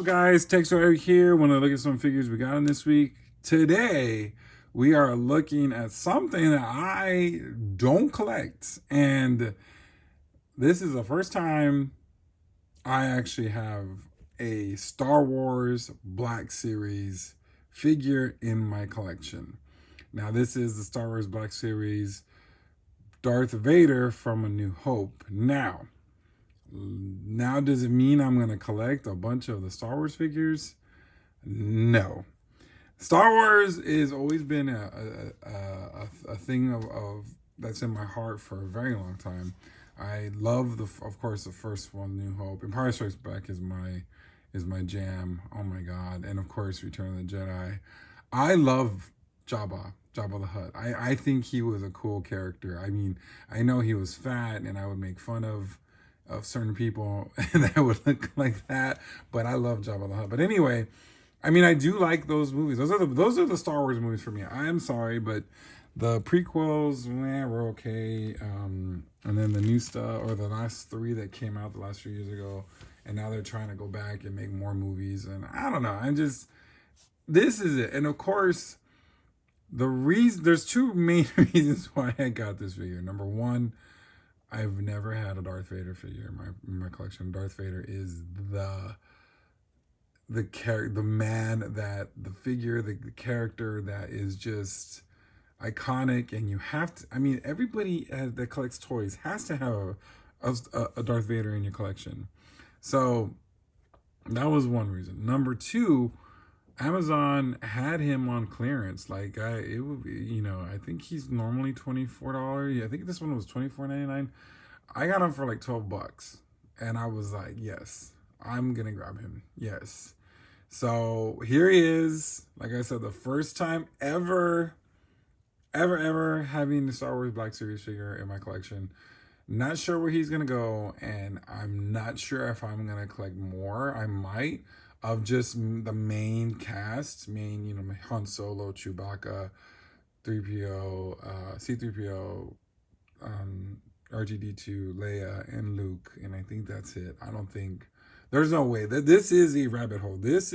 Guys? Texo Eric here. Want to look at some figures we got in this week. Today, we are looking at something that I don't collect. And this is the first time I actually have a Star Wars Black Series figure in my collection. Now, this is the Star Wars Black Series Darth Vader from A New Hope. Now, does it mean I'm going to collect a bunch of the Star Wars figures? No. Star Wars has always been a thing of that's in my heart for a very long time. I love of course, the first one, New Hope. Empire Strikes Back is my jam. Oh my God! And of course, Return of the Jedi. I love Jabba the Hutt. I think he was a cool character. I mean, I know he was fat, and I would make fun of certain people that would look like that, but I love Jabba the Hutt. But anyway, I mean, I do like those movies. Those are the Star Wars movies for me. I am sorry, but the prequels, were okay. And then the new stuff, or the last three that came out the last few years ago, and now they're trying to go back and make more movies. And I don't know. This is it. And of course, there's two main reasons why I got this figure. Number one, I've never had a Darth Vader figure in my collection. Darth Vader is the man, that the figure, the character that is just iconic. And you have to, I mean, everybody that collects toys has to have a Darth Vader in your collection. So that was one reason. Number two, Amazon had him on clearance. I think he's normally $24. I think this one was $24.99. I got him for like $12, and I was like, yes, I'm gonna grab him. Yes. So here he is. Like I said, the first time ever having the Star Wars Black Series figure in my collection. Not sure where he's gonna go, and I'm not sure if I'm gonna collect more. I might, of just the main cast, Han Solo, Chewbacca, 3PO, C-3PO, R2-D2, Leia, and Luke, and I think that's it. I don't think, there's no way. This is a rabbit hole. This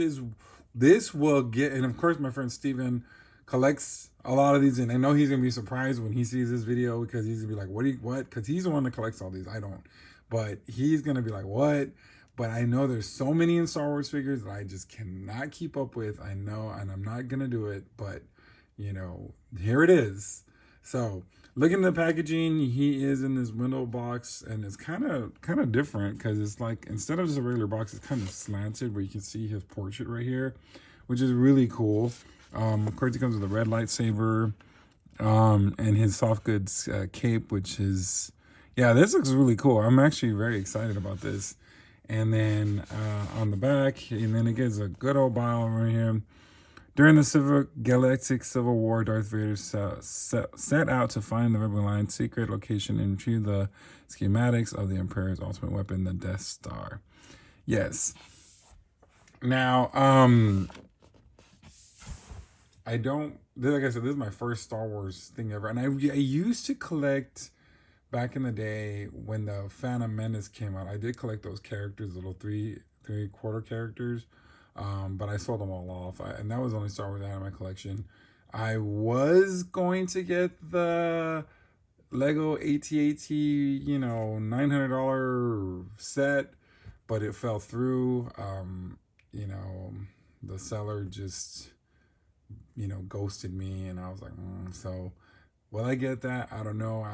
will get, and of course my friend Steven collects a lot of these, and I know he's gonna be surprised when he sees this video, because he's gonna be like, what? Because he's the one that collects all these. I don't. But he's gonna be like, what? But I know there's so many in Star Wars figures that I just cannot keep up with. I know, and I'm not going to do it. But, here it is. So, looking at the packaging, he is in this window box. And it's kind of different, because it's like, instead of just a regular box, it's kind of slanted, where you can see his portrait right here, which is really cool. Of course, he comes with a red lightsaber and his soft goods cape, which is, yeah, this looks really cool. I'm actually very excited about this. And then on the back, and then it gives a good old bio over here. During the Galactic Civil War, Darth Vader set out to find the Rebel Alliance secret location and retrieve the schematics of the Empire's ultimate weapon, the Death Star. Yes. Now, like I said, this is my first Star Wars thing ever. And I used to collect, back in the day when the Phantom Menace came out, I did collect those characters, little three-quarter characters, but I sold them all off. And that was the only Star Wars I had in my collection. I was going to get the Lego AT-AT, $900 set, but it fell through. The seller just, ghosted me, and I was like, so... Will I get that? I don't know.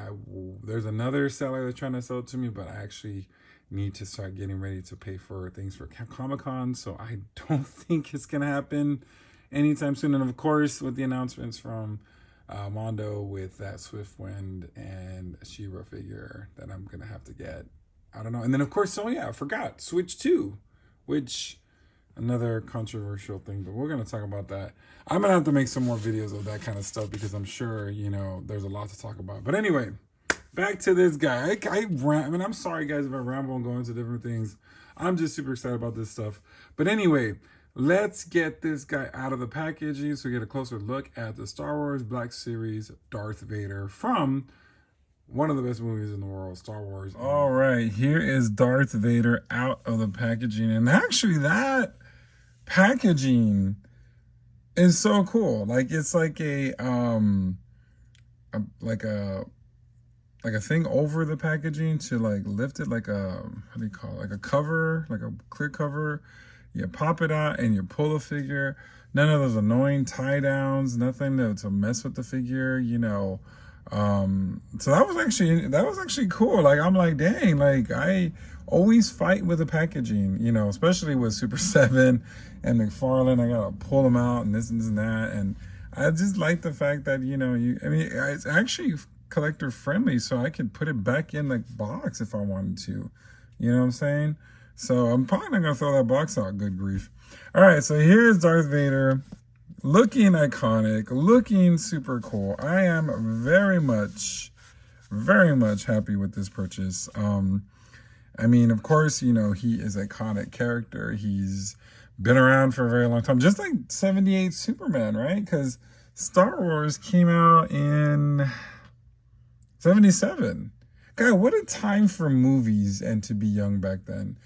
There's another seller that's trying to sell it to me, but I actually need to start getting ready to pay for things for Comic-Con, so I don't think it's going to happen anytime soon. And of course, with the announcements from Mondo with that Swiftwind and She-Ra figure that I'm going to have to get. I don't know. And then, of course, I forgot Switch 2, which... another controversial thing, but we're going to talk about that. I'm going to have to make some more videos of that kind of stuff, because I'm sure, there's a lot to talk about. But anyway, back to this guy. I'm sorry, guys, if I ramble and go into different things. I'm just super excited about this stuff. But anyway, let's get this guy out of the packaging so we get a closer look at the Star Wars Black Series Darth Vader from one of the best movies in the world, Star Wars. All right, here is Darth Vader out of the packaging. And actually, that packaging is so cool. Like it's like a like a like a thing over the packaging to like lift it, like a, how do you call it, like a cover, like a clear cover. You pop it out and you pull the figure. None of those annoying tie downs, nothing to mess with the figure, you know. So that was actually cool. Like I'm like, dang, like I always fight with the packaging, you know, especially with Super 7 and McFarlane. I gotta pull them out and this and that. And I just like the fact that, you know, I mean, it's actually collector friendly, so I could put it back in the box if I wanted to. You know what I'm saying? So I'm probably not gonna throw that box out, good grief. All right, so here's Darth Vader, looking iconic, looking super cool. I am very much happy with this purchase. I mean, of course, you know, he is an iconic character. He's been around for a very long time, just like 78 Superman, right? Because Star Wars came out in 77. God, what a time for movies and to be young back then.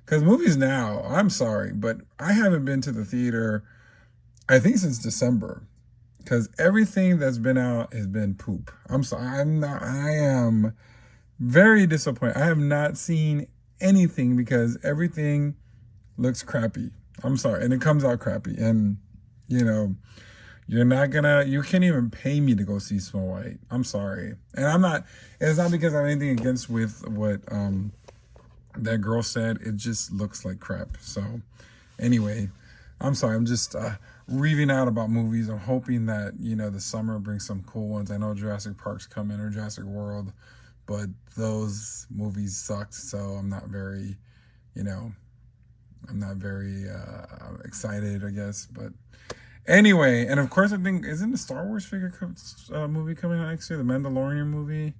Because movies now, I'm sorry, but I haven't been to the theater, I think, since December. Because everything that's been out has been poop. I'm sorry. I am very disappointed. I have not seen anything because everything looks crappy. I'm sorry. And it comes out crappy. And, you know, you can't even pay me to go see Snow White. I'm sorry. And it's not because I have anything against with what that girl said. It just looks like crap. So anyway, I'm sorry. I'm just reaving out about movies. I'm hoping that, you know, the summer brings some cool ones. I know Jurassic Park's coming, or Jurassic World, but those movies sucked. So I'm not very, you know, excited, I guess. But anyway, and of course, I think, isn't the Star Wars figure movie coming out next year? The Mandalorian movie?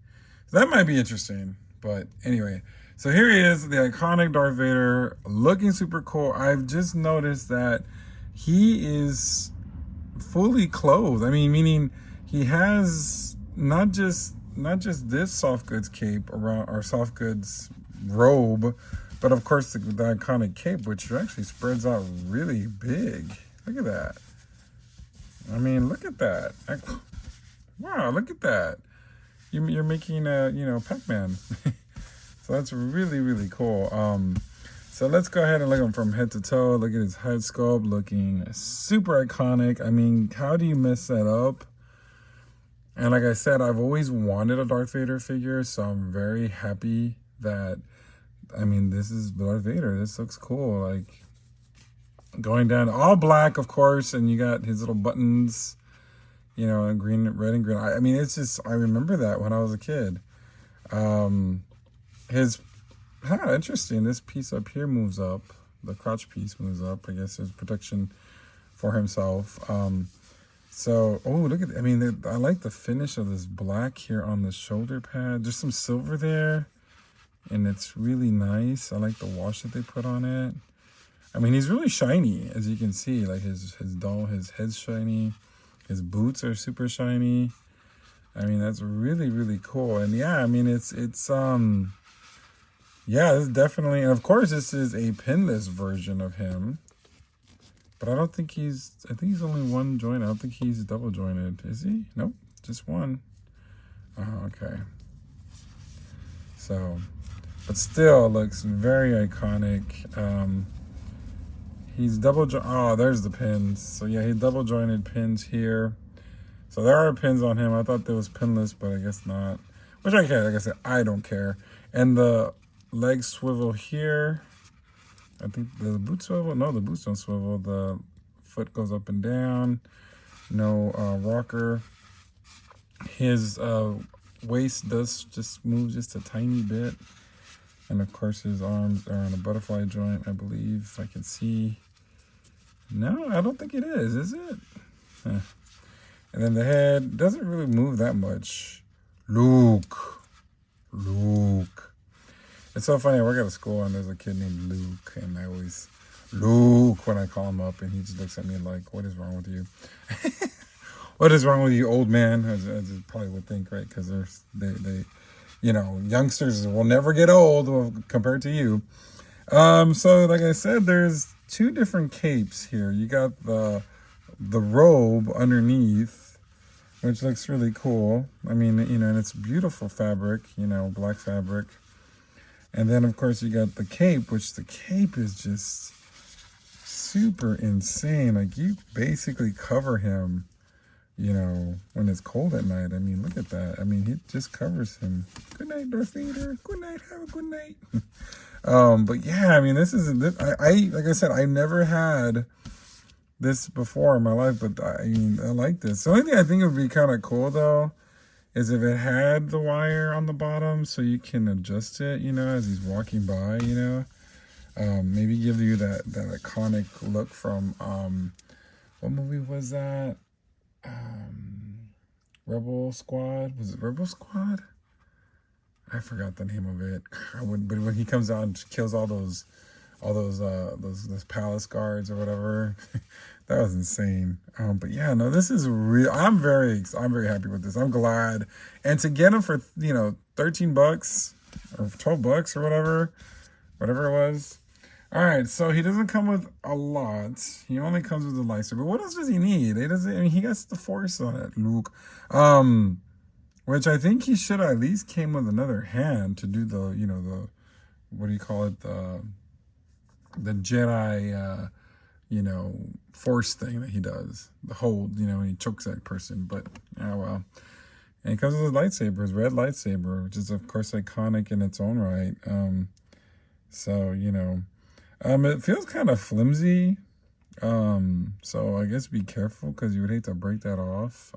So that might be interesting. But anyway, so here he is, the iconic Darth Vader, looking super cool. I've just noticed that he is fully clothed. I mean, meaning he has not just this soft goods cape around, or soft goods robe, but of course the iconic cape, which actually spreads out really big. Look at that. I mean, look at that. Wow, look at that. You're making you know, Pac-Man. So that's really, really cool. So let's go ahead and look at him from head to toe. Look at his head sculpt, looking super iconic. I mean, how do you mess that up? And like I said, I've always wanted a Darth Vader figure, so I'm very happy that, I mean, this is Darth Vader. This looks cool. Like, going down, all black, of course, and you got his little buttons, you know, and green, red and green. I mean, it's just, I remember that when I was a kid. Interesting. This piece up here moves up. The crotch piece moves up. I guess there's protection for himself. So, oh, look at, I mean, I like the finish of this black here on the shoulder pad. There's some silver there, and it's really nice. I like the wash that they put on it. I mean, he's really shiny, as you can see. Like his head's shiny. His boots are super shiny. I mean, that's really, really cool. And yeah, I mean, yeah, this is definitely, and of course, this is a pinless version of him. But I think he's only one joint. I don't think he's double jointed. Is he? Nope, just one. Oh, okay. So, but still looks very iconic. He's oh, there's the pins. So yeah, he double jointed pins here. So there are pins on him. I thought there was pinless, but I guess not. Which I care. Like I said, I don't care. And the legs swivel here. I think the boots swivel. No, the boots don't swivel. The foot goes up and down. No rocker. His waist does just move just a tiny bit. And of course, his arms are on a butterfly joint, I believe, if I can see. No, I don't think it is it? And then the head doesn't really move that much. Luke. It's so funny. I work at a school and there's a kid named Luke, and I always Luke when I call him up, and he just looks at me like, "What is wrong with you? What is wrong with you, old man?" As you probably would think, right? Because they, you know, youngsters will never get old compared to you. So like I said, there's two different capes here. You got the robe underneath, which looks really cool. I mean, and it's beautiful fabric, black fabric. And then, of course, you got the cape, which the cape is just super insane. Like, you basically cover him, when it's cold at night. I mean, look at that. I mean, he just covers him. Good night, Darth Vader. Good night. Have a good night. But yeah, I mean, like I said, I never had this before in my life, but I mean, I like this. The only thing I think would be kind of cool, though, is if it had the wire on the bottom so you can adjust it, as he's walking by, maybe give you that iconic look from, what movie was that? Rebel Squad? Was it Rebel Squad? I forgot the name of it. But when he comes out and kills all those palace guards or whatever, that was insane. But yeah, no, this is real. I'm very happy with this. I'm glad, and to get him for $13 or $12 or whatever it was. All right, so he doesn't come with a lot. He only comes with the lightsaber. But what else does he need? He gets the Force on it, Luke. Which I think he should at least came with another hand to do the what do you call it? The Jedi, Force thing that he does. The hold, when he chokes that person. But, well. And he comes with his lightsaber, his red lightsaber, which is, of course, iconic in its own right. It feels kind of flimsy. So I guess be careful because you would hate to break that off.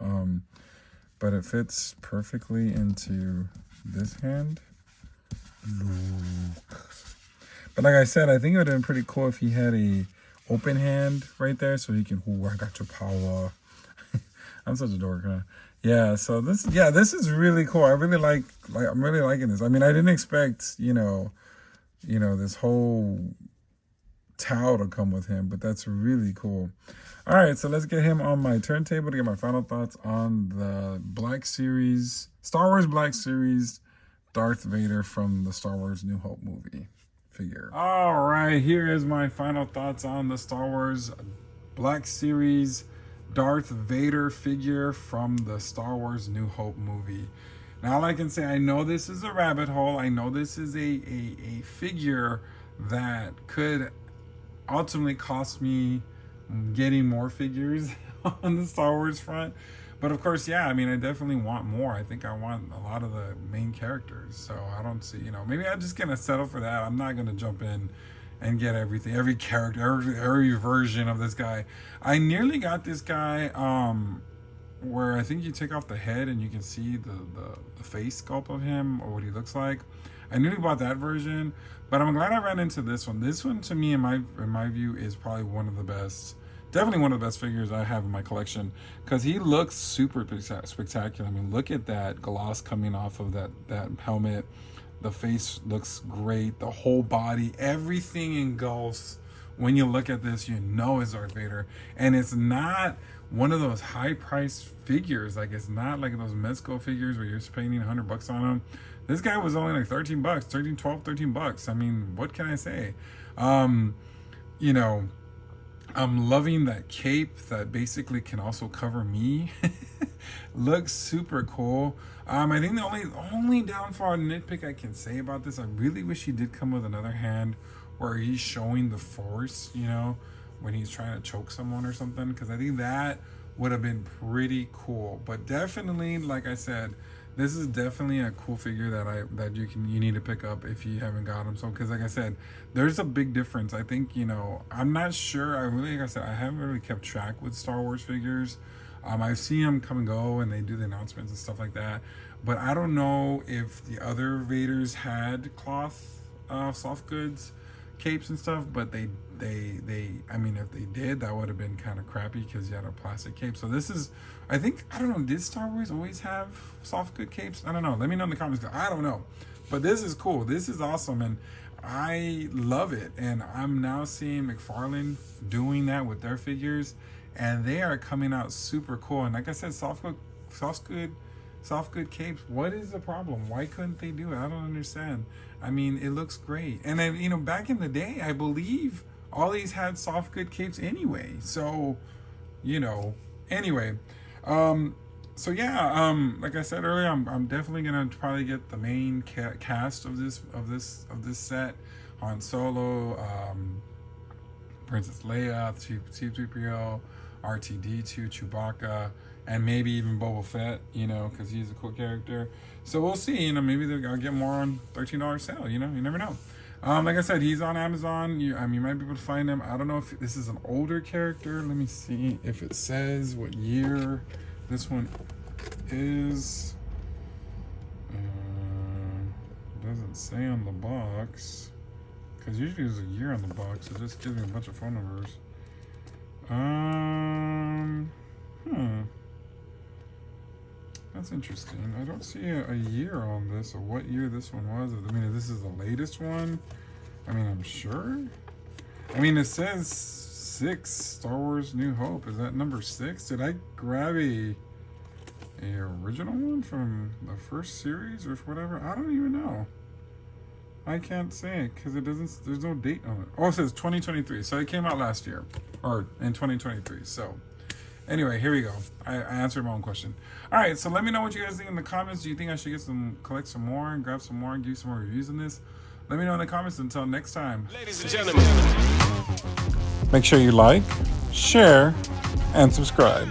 But it fits perfectly into this hand. Luke. But like I said, I think it would have been pretty cool if he had a open hand right there so he can, I got your power. I'm such a dork, huh? Yeah, so this is really cool. I'm really liking this. I mean, I didn't expect, this whole towel to come with him, but that's really cool. All right, so let's get him on my turntable to get my final thoughts on the Star Wars Black Series Darth Vader from the Star Wars New Hope movie figure. All right, here is my final thoughts on the Star Wars Black Series Darth Vader figure from the Star Wars New Hope movie. Now, all I can say, I know this is a rabbit hole. I know this is a figure that could ultimately cost me getting more figures on the Star Wars front. But of course, yeah, I mean, I definitely want more. I think I want a lot of the main characters. So I don't see, maybe I'm just going to settle for that. I'm not going to jump in and get everything, every character, every version of this guy. I nearly got this guy where I think you take off the head and you can see the face sculpt of him or what he looks like. I nearly bought that version, but I'm glad I ran into this one. This one, to me, in my view, is probably one of the best. Definitely one of the best figures I have in my collection because he looks super spectacular. I mean, look at that gloss coming off of that helmet. The face looks great. The whole body, everything engulfs. When you look at this, it's Darth Vader. And it's not one of those high-priced figures. Like, it's not like those Mezco figures where you're spending $100 on them. This guy was only like $13, $13 I mean, what can I say? I'm loving that cape that basically can also cover me. Looks super cool. I think the only downfall nitpick I can say about this, I really wish he did come with another hand where he's showing the Force, when he's trying to choke someone or something, because I think that would have been pretty cool. But definitely, like I said, this is definitely a cool figure that you need to pick up if you haven't got him. So, because like I said, there's a big difference. I think, I'm not sure. Like I said, I haven't really kept track with Star Wars figures. I see them come and go and they do the announcements and stuff like that. But I don't know if the other Vaders had cloth, soft goods, capes and stuff, but they I mean, if they did, that would have been kind of crappy because you had a plastic cape. So this is, I don't know, did Star Wars always have soft good capes? I don't know. Let me know in the comments. I don't know. But this is cool. This is awesome. And I love it. And I'm now seeing McFarlane doing that with their figures. And they are coming out super cool. And like I said, soft good capes. What is the problem? Why couldn't they do it? I don't understand. I mean, it looks great. And then, back in the day, I believe all these had soft good capes anyway. So, you know, anyway, so yeah, like I said earlier, I'm definitely gonna probably get the main cast of this set: Han Solo, Princess Leia, C-3PO, R2-D2, Chewbacca, and maybe even Boba Fett, you know, because he's a cool character. So we'll see, you know, maybe I'll get more on $13 sale, you know, you never know. Like I said, he's on Amazon. You might be able to find him. I don't know if this is an older character. Let me see if it says what year this one is. Doesn't say on the box. Because usually there's a year on the box. It just gives me a bunch of phone numbers. That's interesting. I don't see a year on this, or what year this one was. I mean, if this is the latest one, I mean, I'm sure. I mean, it says 6, Star Wars New Hope. Is that number 6? Did I grab a original one from the first series or whatever? I don't even know. I can't say it because it doesn't. There's no date on it. Oh, it says 2023. So it came out last year, or in 2023. So anyway, here we go. I answered my own question. All right, so let me know what you guys think in the comments. Do you think I should collect some more and grab some more and give some more reviews on this? Let me know in the comments. Until next time. Ladies and gentlemen, make sure you like, share, and subscribe.